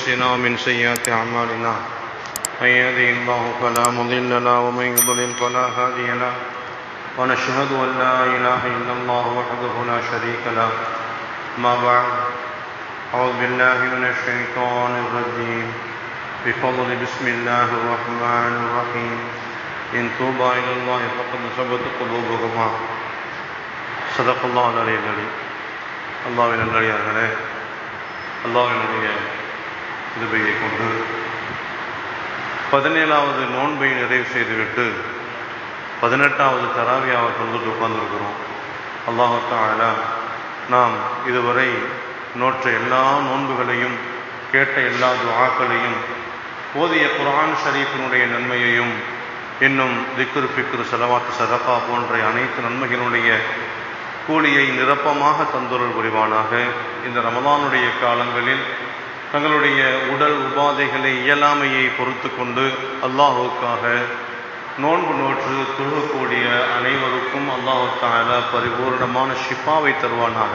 أنفسنا ومن سيئات أعمالنا من يهده الله فلا مضل له ومن يضلل فلا هادي له ونشهد أن لا إله إلا الله وحده لا شريك له ما بعد أعوذ بالله من الشيطان الرجيم بفضل بسم الله الرحمن الرحيم إن توبا إلى الله فقد ثبت قلوبهما صدق الله العلي العظيم. அல்லாஹ்வின் நல்லடியார்களே, அல்லாஹ்வினுடைய கிருபையை கொண்டு 17வது நோன்பை நிறைவு செய்துவிட்டு 18வது தராவியாவை தொழுது உட்கார்ந்துருக்கிறோம். அல்லாஹ் தஆலா நாம் இதுவரை நோற்ற எல்லா நோன்புகளையும், கேட்ட எல்லா துஆக்களையும், ஓதிய குர்ஆன் ஷரீஃபினுடைய நன்மையையும், இன்னும் திக்ர் ஃபிக்ர் ஸலவாத் சதகா போன்ற அனைத்து நன்மைகளுடைய கூலியை நிரப்பமாக தந்துருள் புரிவானாக. இந்த ரமலானுடைய காலங்களில் தங்களுடைய உடல் உபாதைகளை, இயலாமையை பொறுத்து கொண்டு அல்லாஹுக்காக நோன்பு நோற்று தொழுகக்கூடிய அனைவருக்கும் அல்லாஹ் தஆலா பரிபூர்ணமான ஷிஃபாவை தருவானாக,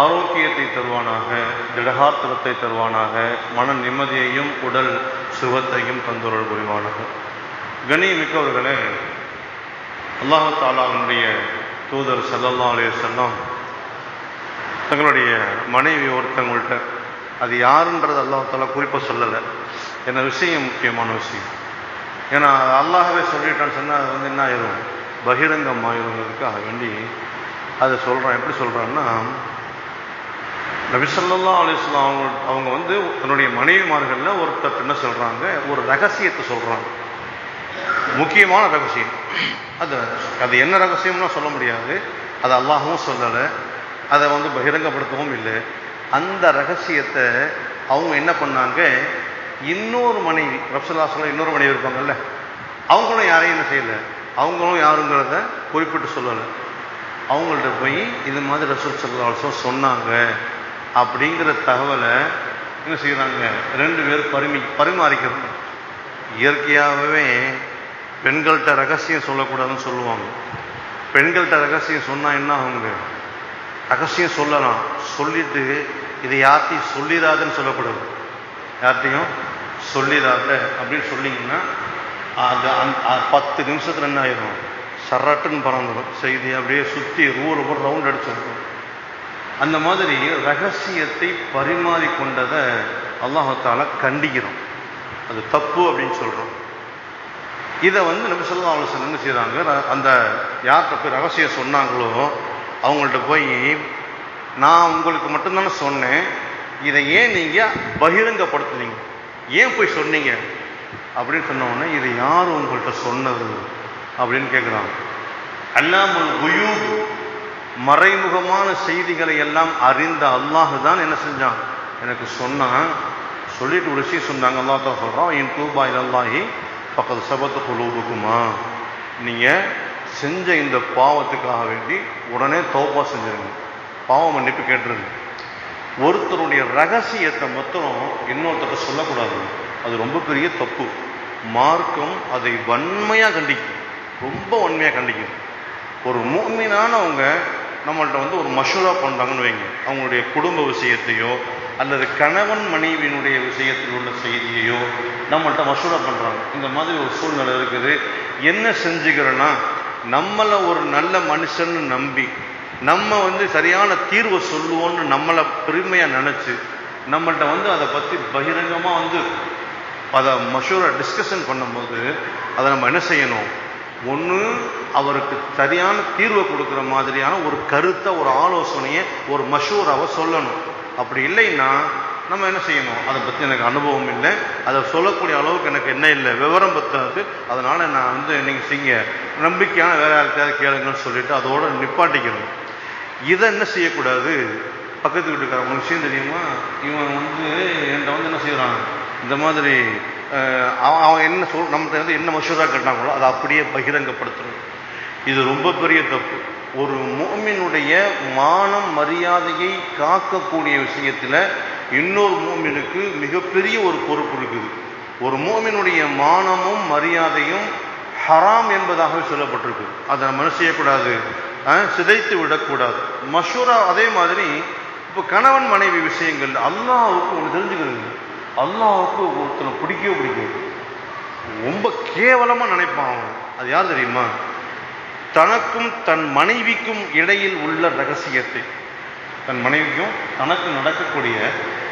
ஆரோக்கியத்தை தருவானாக, திடகாத்திரத்தை தருவானாக, மன நிம்மதியையும் உடல் சுகத்தையும் தந்துருள் புரிவானாக. கண்ணியமிக்கவர்களே, அல்லாஹ் தஆலாவுடைய தூதர் ஸல்லல்லாஹு அலைஹி வஸல்லம் தங்களுடைய மனைவி ஒருத்தவங்கள்ட்ட, அது யாருன்றது அல்லாஹ் தஆலா குறிப்பாக சொல்லலை, என்ன விஷயம் முக்கியமான விஷயம். ஏன்னா அல்லாஹவே சொல்லிட்டான்னு சொன்னால் அது என்ன ஆயிரும், பகிரங்கம் ஆயிருங்கிறதுக்காக வேண்டி அதை சொல்கிறான். எப்படி சொல்கிறான்னா, நபி ஸல்லல்லாஹு அலைஹி வஸல்லம் அவங்க தன்னுடைய மனைவிமார்களில் ஒருத்தர் என்ன சொல்கிறாங்க, ஒரு ரகசியத்தை சொல்கிறாங்க, முக்கியமான ரகசியம். அது என்ன ரகசியம்னா சொல்ல முடியாது, அது அல்லாஹும் சொல்லலை, அதை பகிரங்கப்படுத்தவும் இல்லை. அந்த ரகசியத்தை அவங்க என்ன பண்ணாங்க, இன்னொரு மனைவி, ரசூலுல்லாஹி ஸல்லல்லாஹு இன்னொரு மனைவி இருப்பாங்கல்ல, அவங்களும் யாரையும் என்ன செய்யலை, அவங்களும் யாருங்கிறத குறிப்பிட்டு சொல்லலை. அவங்கள்ட்ட போய் இது மாதிரி ரசூல் ஸல்லல்லாஹு அலைஹி வஸல்லம் சொன்னாங்க அப்படிங்கிற தகவலை என்ன செய்கிறாங்க, 2 பேர் பரிமாறிக்கிறாங்க. இயற்கையாகவே பெண்கள்கிட்ட ரகசியம் சொல்லக்கூடாதுன்னு சொல்லுவாங்க. பெண்கள்கிட்ட ரகசியம் சொன்னால் என்ன ஆகுங்க, ரகசியம் சொல்லலாம், சொல்லிட்டு இதை யார்கிட்டையும் சொல்லிடாதுன்னு சொல்லக்கூடாது. யார்கிட்டையும் சொல்லிடாத அப்படின்னு சொல்லிங்கன்னா அது 10 நிமிஷத்தில் என்ன ஆயிடும், சரட்டுன்னு பறந்துடும் செய்தி, அப்படியே சுற்றி ஊர் ஒரு ரவுண்ட் அடிச்சிருக்கும். அந்த மாதிரி ரகசியத்தை பரிமாறிக்கொண்டதை அல்லாஹ் தஆலா கண்டிக்கிறோம், அது தப்பு அப்படின்னு சொல்கிறோம். இதை நபி ஸல்லல்லாஹு அலைஹி வஸல்லம் என்ன செய்கிறாங்க, அந்த யார்கிட்ட போய் ரகசியம் சொன்னாங்களோ அவங்கள்ட்ட போய், நான் உங்களுக்கு மட்டும்தானே சொன்னேன், இதை ஏன் நீங்கள் பகிரங்கப்படுத்துனீங்க, ஏன் போய் சொன்னீங்க அப்படின்னு சொன்ன உடனே, இது யார் உங்கள்கிட்ட சொன்னது அப்படின்னு கேட்குறாங்க. அல்லாமுல் குயூப், மறைமுகமான செய்திகளை எல்லாம் அறிந்த அல்லாஹ் தான் என்ன செஞ்சான், எனக்கு சொன்னான். சொல்லிட்டு ஒரு விஷயம் சொன்னாங்க. அல்லாஹ் தான் சொல்கிறான், இன் தூபா இலல்லாஹி ஃபக்கத் ஸபத குலூபுகுமா, நீங்கள் செஞ்ச இந்த பாவத்துக்காக வேண்டி உடனே தௌபா செஞ்சிருங்க, பாவ மன்னிப்பு கேட்டுருங்க. ஒருத்தருடைய ரகசியத்தை மொத்தம் இன்னொருத்தர் சொல்லக்கூடாது, அது ரொம்ப பெரிய தப்பு. மார்க்கம் அதை வன்மையாக கண்டிக்கும், ரொம்ப வன்மையாக கண்டிக்கும். ஒரு முஃமினானவங்க நம்மள்கிட்ட ஒரு மஷூரா பண்ணுறாங்கன்னு வைங்க, அவங்களுடைய குடும்ப விஷயத்தையோ அல்லது கணவன் மனைவியினுடைய விஷயத்தில் உள்ள செய்தியையோ நம்மள்கிட்ட மஷூரா பண்ணுறாங்க. இந்த மாதிரி ஒரு சூழ்நிலை இருக்குது, என்ன செஞ்சுக்கிறோன்னா, நம்மளை ஒரு நல்ல மனுஷன்னு நம்பி நம்ம சரியான தீர்வை சொல்லுவோன்னு நம்மளை பெருமையாக நினச்சி நம்மள்கிட்ட அதை பற்றி பகிரங்கமாக அதை மஷூரா டிஸ்கஷன் பண்ணும்போது அதை நம்ம என்ன செய்யணும், ஒன்று அவருக்கு சரியான தீர்வை கொடுக்குற மாதிரியான ஒரு கருத்தை, ஒரு ஆலோசனையை, ஒரு மஷூராவை சொல்லணும். அப்படி இல்லைன்னா நம்ம என்ன செய்யணும், அதை பற்றி எனக்கு அனுபவம் இல்லை, அதை சொல்லக்கூடிய அளவுக்கு எனக்கு என்ன இல்லை, விவரம் பற்றாது, அதனால் நான் நீங்கள் செய்ய நம்பிக்கையான வேற யாருக்காவது கேளுங்கன்னு சொல்லிட்டு அதோட நிப்பாட்டிக்கணும். இதை என்ன செய்யக்கூடாது, பக்கத்து வீட்டுக்காரங்க விஷயம் தெரியுமா, இவன் என்கிட்ட என்ன செய்கிறான், இந்த மாதிரி அவன் என்ன நம்மகிட்ட என்ன மஷூரா கேட்டாங்களோ அதை அப்படியே பகிரங்கப்படுத்துறது. இது ரொம்ப பெரிய தப்பு. ஒரு முஃமினுடைய மானம் மரியாதையை காக்கக்கூடிய விஷயத்தில் இன்னொரு முஃமினுக்கு மிகப்பெரிய ஒரு பொறுப்பு இருக்குது. ஒரு முஃமினுடைய மானமும் மரியாதையும் ஹராம் என்பதாக சொல்லப்பட்டிருக்கு. அதை நம்ம செய்யக்கூடாது, சிதைத்து விடக்கூடாது. மஷூரா அதே மாதிரி இப்போ கணவன் மனைவி விஷயங்கள் அல்லாஹ்வுக்கு ஒன்று தெரிஞ்சுக்கிறது, அல்லாஹ்வுக்கு ஒருத்தனை பிடிக்கவே பிடிக்கும், ரொம்ப கேவலமா நினைப்பான் அவன். அது யார் தெரியுமா? தனக்கும் தன் மனைவிக்கும் இடையில் உள்ள ரகசியத்தை, தன் மனைவிக்கும் தனக்கு நடக்கக்கூடிய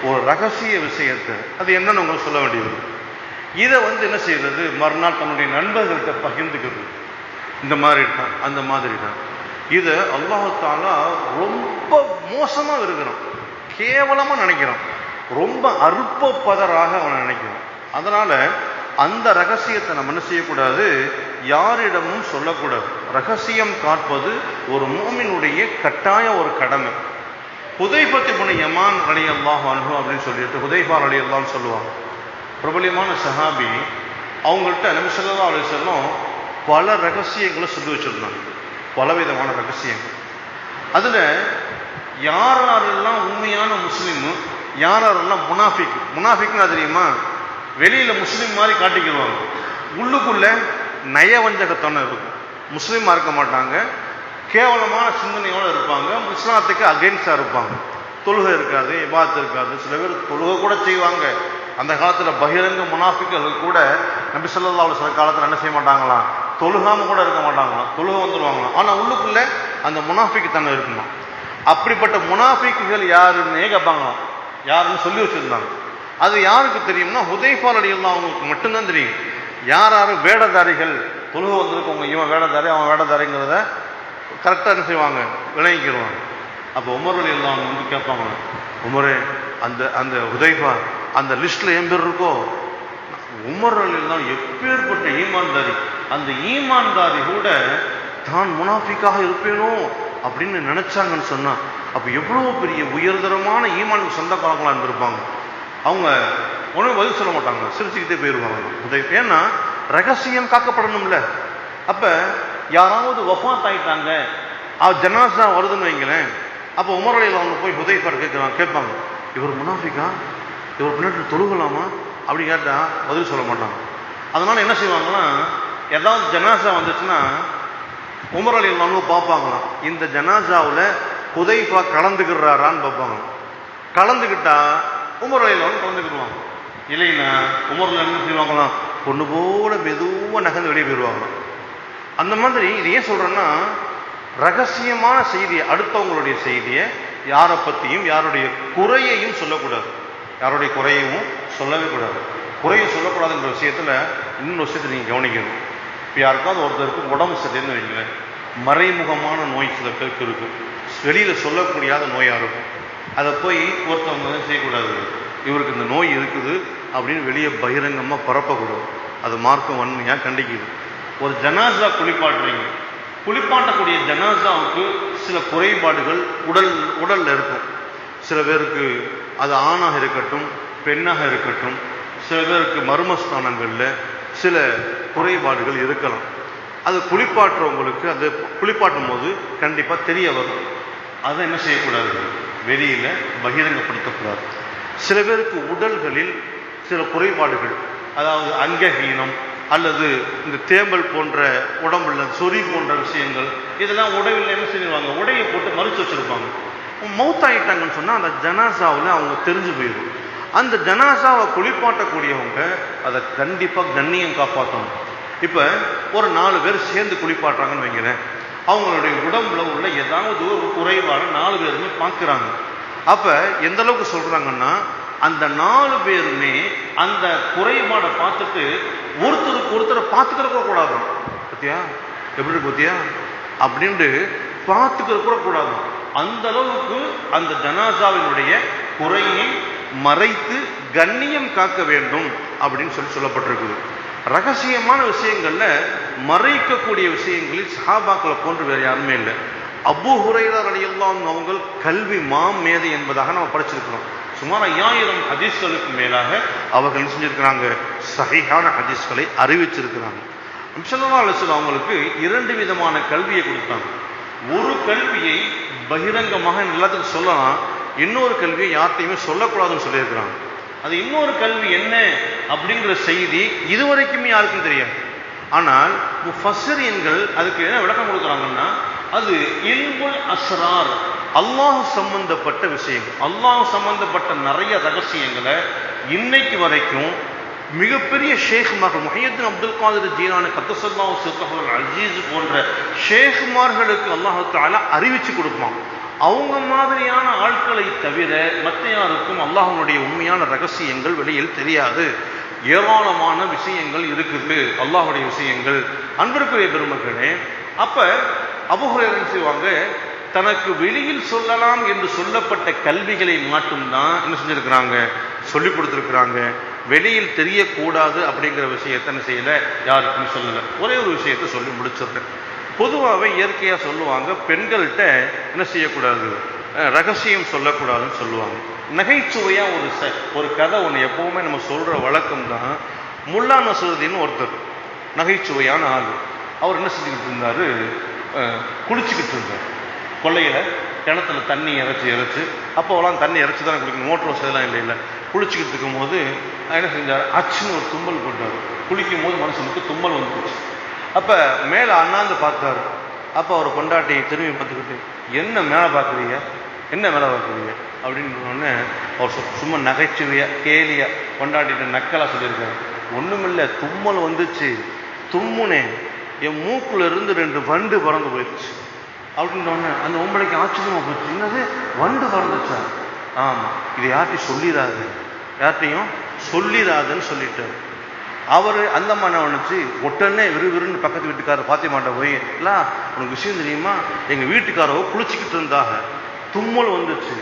ஒரு ரகசிய விஷயத்தை, அது என்னன்னு உங்களுக்கு சொல்ல வேண்டியது, இதை என்ன செய்யறது, மறுநாள் தன்னுடைய நண்பர்கள்ட்ட பகிர்ந்துக்கிறது. இந்த மாதிரி தான், அந்த மாதிரி தான். இதை அல்லாஹ் தஆலா ரொம்ப மோசமா இருக்கிறான், கேவலமா நினைக்கிறான், ரொம்ப அற்பப்பதராக அவனை நினைக்கிறான். அதனால அந்த ரகசியத்தை நம்ம என்ன செய்யக்கூடாது, யாரிடமும் சொல்லக்கூடாது. ரகசியம் காப்பது ஒரு மூமினுடைய கட்டாய ஒரு கடமை. ஹுதைஃபா இப்னு யமான் ரலியல்லாஹு அன்ஹு அப்படின்னு சொல்லிட்டு ஹுதைஃபா ரலியல்லாஹு சொல்லுவாங்க, பிரபலியமான சஹாபி. அவங்கள்ட்ட நபி ஸல்லல்லாஹு அலைஹி வஸல்லம் பல ரகசியங்களை சொல்லி வச்சிருந்தாங்க, பலவிதமான ரகசியங்கள். அதுல யாரெல்லாம் உண்மையான முஸ்லிம், யாரெல்லாம் முனாஃபிக். முனாஃபிக்னா தெரியுமா? வெளியில முஸ்லீம் மாதிரி காட்டிக்கிடுவாங்க, உள்ளுக்குள்ள நயவஞ்சகத்தனம் இருக்கும். முஸ்லீமா இருக்க மாட்டாங்க, கேவலமான சிந்தனையோடு இருப்பாங்க, இஸ்லாத்துக்கு அகெயின்ஸ்டா இருப்பாங்க. தொழுகை இருக்காது, இபாதத் இருக்காது. சில பேர் தொழுகை கூட செய்வாங்க. அந்த காலத்துல பகிரங்க முனாஃபிக்கள் கூட நபி ஸல்லல்லாஹு அலைஹி வஸல்லம் காலத்துல என்ன செய்ய மாட்டாங்களாம், தொழுகாம கூட இருக்க மாட்டாங்களாம், தொழுகை வந்துருவாங்களாம். ஆனா உள்ளுக்குள்ள அந்த முனாஃபிக் தன்மை இருக்குமா. அப்படிப்பட்ட முனாஃபிக்குகள் யாருன்னே கேட்பாங்களாம், யாருன்னு சொல்லி வச்சிருந்தாங்க. அது யாருக்கு தெரியும்னா ஹுதைஃபா ரலியல்லாஹு அன்ஹுவுக்கு மட்டும்தான் தெரியும். யார் யார் வேடதாரிகள், தொழுகை வந்திருக்கவங்க, இவன் வேடதாரி அவன் வேடதாரிங்கிறத கரெக்டாக என்ன செய்வாங்க, விளங்கிக்கிடுவாங்க. அப்போ உமர் ரலியல்லாஹு அன்ஹு கேட்பாங்க, உமரே அந்த அந்த ஹுதைஃபா அந்த லிஸ்ட்ல என் பேர் இருக்கோ? உமர் ரலியல்லாஹு எப்பேற்பட்ட ஈமான்தாரி, அந்த ஈமான்தாரி கூட தான் முனாஃபிக்காக இருப்பேனோ அப்படின்னு நினைச்சாங்கன்னு சொன்னா, அப்ப எவ்வளவு பெரிய உயர்தரமான ஈமானுக்கு சொந்தக்காரங்களா இருந்திருப்பாங்க. அவங்க உடனே பதில் சொல்ல மாட்டாங்க, சிரிச்சுக்கிட்டே போயிடுவாங்க. ஏன்னா ரகசியம் காக்கப்படணும்ல. அப்ப யாராவது வஃபாத் ஆயிட்டாங்க, ஜனாஸா வருதுன்னு வைங்களேன், அப்போ உமர் ரலியல்லாஹு அன்ஹு போய் ஹுதைஃபா கேட்பாங்க, இவர் முனாஃபிக்கா, இவர் பின்னாடி தொழுகலாமா அப்படி கேட்டா பதில் சொல்ல மாட்டாங்க. அதனால என்ன செய்வாங்கன்னா, ஏதாவது ஜனாஸா வந்துச்சுன்னா உமர் ரலியல்லாஹு அன்ஹு பார்ப்பாங்களாம், இந்த ஜனாஸாவில் ஹுதைஃபா கலந்துக்கிறாரான்னு பார்ப்பாங்க. கலந்துக்கிட்டா உமர் ரலியல்லாஹு அன்ஹு கலந்துக்கிடுவாங்க. இல்லைன்னா உமர்ல என்ன செய்வாங்களாம், பொண்ணு போல மெதுவாக நகர்ந்து வெளியே போயிடுவாங்க. அந்த மாதிரி இது ஏன் சொல்றேன்னா, ரகசியமான செய்தியை, அடுத்தவங்களுடைய செய்தியை யாரை பற்றியும் யாருடைய குறையையும் சொல்லக்கூடாது, யாருடைய குறையவும் சொல்லவே கூடாது. குறையை சொல்லக்கூடாதுன்ற விஷயத்தில் இன்னொரு விஷயத்தை நீங்கள் கவனிக்கணும். இப்போ யாருக்காவது ஒருத்தருக்கு உடம்பு சரியில்லைன்னு வைங்களேன், மறைமுகமான நோய் சில பேருக்கு இருக்கும், வெளியில் சொல்லக்கூடியாத நோயாக இருக்கும். அதை போய் ஒருத்தவங்க செய்யக்கூடாது, இவருக்கு இந்த நோய் இருக்குது அப்படின்னு வெளியே பகிரங்கமாக பரப்பக்கூடாது. அது மார்க்கம் வன்மையாக கண்டிக்குது. ஒரு ஜனாஸா குளிப்பாட்டுறீங்க, குளிப்பாட்டக்கூடிய ஜனாஸாவுக்கு சில குறைபாடுகள் உடல்ல இருக்கும். சில பேருக்கு அது ஆணாக இருக்கட்டும் பெண்ணாக இருக்கட்டும், சில பேருக்கு மர்மஸ்தானங்களில் சில குறைபாடுகள் இருக்கலாம். அது குளிப்பாட்டுறவங்களுக்கு அது குளிப்பாட்டும் போது கண்டிப்பாக தெரிய வரும். அதை என்ன செய்யக்கூடாது, வெளியில பகிரங்கப்படுத்தக்கூடாது. சில பேருக்கு உடல்களில் சில குறைபாடுகள், அதாவது அங்கஹீனம் அல்லது இந்த தேம்பல் போன்ற உடம்புல சொறி போன்ற விஷயங்கள், இதெல்லாம் உடவில் என்ன செய்வாங்க, உடையை போட்டு மறைச்சு வச்சிருப்பாங்க. மௌத்தாயிட்டாங்கன்னு சொன்னால் அந்த ஜனாசாவில் அவங்க தெரிஞ்சு போயிடும். அந்த ஜனாசாவை குளிப்பாட்டக்கூடியவங்க அதை கண்டிப்பாக கண்ணியம் காப்பாற்றணும். இப்போ ஒரு 4 பேர் சேர்ந்து குளிப்பாட்டுறாங்கன்னு வைங்களேன், அவங்களுடைய உடம்புல உள்ள ஏதாவது ஒரு குறைபாடு 4 பேருமே பார்க்குறாங்க. அப்போ எந்த அளவுக்கு சொல்கிறாங்கன்னா, அந்த 4 பேருமே அந்த குறைபாடை பார்த்துட்டு ஒருத்தருக்கு ஒருத்தரை பார்த்துக்கிற கூடாது. பத்தியா எப்படி இருக்கு பத்தியா அப்படின்ட்டு பார்த்துக்கிற கூட கூடாது. அந்த அளவுக்கு அந்த ஜனாசாவினுடைய குறையை மறைத்து கண்ணியம் காக்க வேண்டும் அப்படின்னு சொல்லப்பட்டிருக்குது. ரகசியமான விஷயங்கள்ல மறைக்கக்கூடிய விஷயங்களில் சஹாபாக்களை போன்று வேறு யாருமே இல்லை. அபூ ஹுரைரா ரலியல்லாஹு அன்ஹு அவங்க கல்வி மேதை என்பதாக நம்ம படிச்சிருக்கிறோம். சுமார் 5000 ஹதீஸ்களுக்கு மேலாக அவர்கள் செஞ்சிருக்கிறாங்க, சஹீஹான ஹதீஸ்களை அறிவிச்சிருக்கிறாங்க. ஸல்லல்லாஹு அலைஹி வஸல்லம் அவங்களுக்கு 2 விதமான கல்வியை கொடுத்தாங்க. ஒரு கல்வியை பகிரங்கமாக எல்லாத்துக்கும் சொல்லலாம், இன்னொரு கல்வியை யார்ட்டையுமே சொல்லக்கூடாதுன்னு சொல்லியிருக்கிறாங்க. அது இன்னொரு கல்வி என்ன அப்படிங்கிற செய்தி இதுவரைக்குமே யாருக்கும் தெரியாது. ஆனால் முஃபஸ்ஸிரீன்கள் அதுக்கு என்ன விளக்கம் கொடுக்குறாங்கன்னா, அது இல்முல் அஸ்ரார், அல்லாஹ் சம்பந்தப்பட்ட விஷயங்கள், அல்லாஹ் சம்பந்தப்பட்ட நிறைய ரகசியங்களை இன்னைக்கு வரைக்கும் மிகப்பெரிய ஷேக்மார்கள் முஹையத்தீன் அப்துல் காதிர் ஜீலானி கத்தஸல்லாஹு சிர்ரஹுல் அஸீஸ் போன்ற ஷேக்மார்களுக்கு அல்லாஹ் தஆலா அறிவிச்சு கொடுப்பான். அவங்க மாதிரியான ஆட்களை தவிர மற்ற யாருக்கும் அல்லாஹ்வுடைய உண்மையான ரகசியங்கள் வெளியில் தெரியாது. ஏராளமான விஷயங்கள் இருக்குது, அல்லாஹ்வுடைய விஷயங்கள். அன்பிற்குரிய பெருமக்களே, அப்ப அபூ ஹுரைரா செய்வாங்க, தனக்கு வெளியில் சொல்லலாம் என்று சொல்லப்பட்ட கல்விகளை மட்டும்தான் என்ன செஞ்சிருக்கிறாங்க, சொல்லி கொடுத்துருக்குறாங்க. வெளியில் தெரியக்கூடாது அப்படிங்கிற விஷயத்த என்ன செய்யல, யாருக்கும் சொல்லலை. ஒரே ஒரு விஷயத்த சொல்லி முடிச்சிருக்கேன். பொதுவாகவே இயற்கையாக சொல்லுவாங்க, பெண்கள்கிட்ட என்ன செய்யக்கூடாது, ரகசியம் சொல்லக்கூடாதுன்னு சொல்லுவாங்க. நகைச்சுவையாக ஒரு கதை ஒன்று எப்பவுமே நம்ம சொல்கிற வழக்கம் தான். முல்லா நஸ்ருதீன் ஒருத்தர் நகைச்சுவையான ஆள். அவர் என்ன செஞ்சுக்கிட்டு இருந்தார், குளிச்சுக்கிட்டு இருந்தார். கொள்ளையில் கிணத்துல தண்ணி இறைச்சி அப்போலாம் தண்ணி இறைச்சி தானே குளிக்கணும், மோட்டர் வசதிலாம் இல்லை. குளிச்சுக்கிட்டு இருக்கும்போது என்ன செஞ்சார், அச்சுன்னு ஒரு தும்மல் போட்டார். குளிக்கும் போது மனுஷனுக்கு தும்மல் வந்துச்சு. அப்போ மேலே அண்ணாந்து பார்த்தாரு. அப்போ அவர் கொண்டாட்டி திரும்பி பார்த்துக்கிட்டு, என்ன மேலே பார்க்குறீங்க, என்ன மேலே பார்க்குறீங்க அப்படின்னு சொன்னோடனே அவர் சும்மா நகைச்சுவையாக கேலியாக கொண்டாட்டிட்டு நக்கலாக சொல்லியிருக்காரு, ஒன்றுமில்லை, தும்மல் வந்துச்சு, தும்முனேன், என் மூக்குல இருந்து 2 வண்டு பறந்து போயிடுச்சு அப்படின்னோடனே அந்த பொம்பளைக்கு ஆச்சரியமாக போச்சு. என்னது, வண்டு பறந்துச்சா? ஆமாம், இது யார்ட்டையும் சொல்லிடாது, யார்ட்டையும் சொல்லிடாதுன்னு சொல்லிட்டார். அவர் அந்த மாதிரி நினச்சி உடனே விறுவிறுன்னு பக்கத்து வீட்டுக்காரர் பாத்திமாட்ட போய், இல்லை உனக்கு விஷயம் தெரியுமா, எங்கள் வீட்டுக்காரவோ குளிச்சுக்கிட்டு இருந்தாங்க, தும்மல் வந்துச்சு,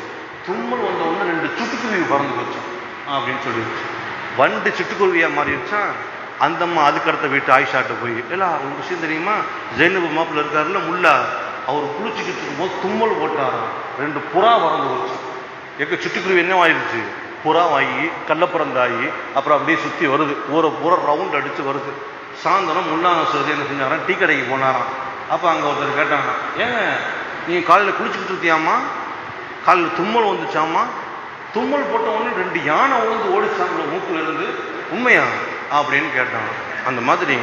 தும்மல் வந்த உடனே 2 சிட்டுக்குருவி பறந்து போச்சு அப்படின்னு சொல்லிடுச்சு. வண்டு சிட்டுக்குருவியாக மாறிடுச்சா. அந்தம்மா அதுக்கடுத்த வீட்டு ஆயிஷாட்ட போய், இல்லை உனக்கு விஷயம் தெரியுமா, ஜெயினபு மாப்பிள்ள இருக்காருல்ல முல்லா, அவர் குளிச்சுக்கிட்டு இருக்கும்போது தும்மல் போட்டாராம், 2 புறா பறந்து போச்சு. எங்க சிட்டுக்குருவி என்ன ஆயிடுச்சு, புறாவாகி கள்ளப்புறந்தாகி அப்புறம் அப்படியே சுற்றி வருது, ஊரை பூரா ரவுண்ட் அடித்து வருது. சாயந்தரம் முல்லா நஸ்ருதீன் என்ன செஞ்சாராம், டீ கடைக்கு போனாராம். அப்போ அங்கே ஒருத்தர் கேட்டாங்க, ஏங்க நீங்கள் காலையில் குளிச்சுக்கிட்டு இருக்கியாமா, காலையில் தும்மல் வந்துச்சாமா, தும்மல் போட்ட உடனே 2 யானை உழுந்து ஓடிச்சாங்களோ மூக்கில் இருந்து, உண்மையா அப்படின்னு கேட்டாங்க. அந்த மாதிரி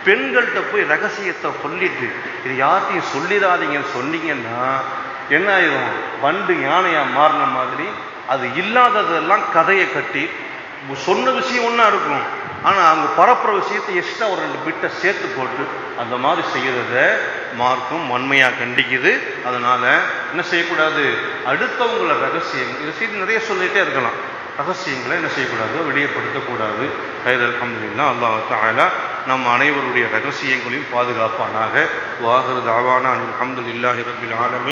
பெண்கள்கிட்ட போய் ரகசியத்தை சொல்லிட்டு இது யார்ட்டையும் சொல்லிடாதீங்கன்னு சொன்னீங்கன்னா என்ன ஆயிரும், வண்டு யானையா மாறின மாதிரி அது இல்லாததெல்லாம் கதையை கட்டி சொன்ன விஷயம் ஒன்றா இருக்கும், ஆனால் அவங்க பரப்புற விஷயத்தை எக்ஸ்ட்ரா ஒரு 2 பிட்டை சேர்த்து போட்டு அந்த மாதிரி செய்யறத மார்க்கும் வன்மையாக கண்டிக்குது. அதனால என்ன செய்யக்கூடாது, அடுத்தவங்கள ரகசியம் இதை செய்து நிறைய சொல்லிகிட்டே இருக்கலாம், ரகசியங்களை என்ன செய்யக்கூடாது, வெளியப்படுத்தக்கூடாது. அல்ஹம்துலில்லாஹ், அல்லாஹ் தஆலா நம் அனைவருடைய ரகசியங்களையும் பாதுகாப்பானாக. வாஹிரு தஅவானா அல்ஹம்துலில்லாஹி ரப்பில் ஆலமீன்.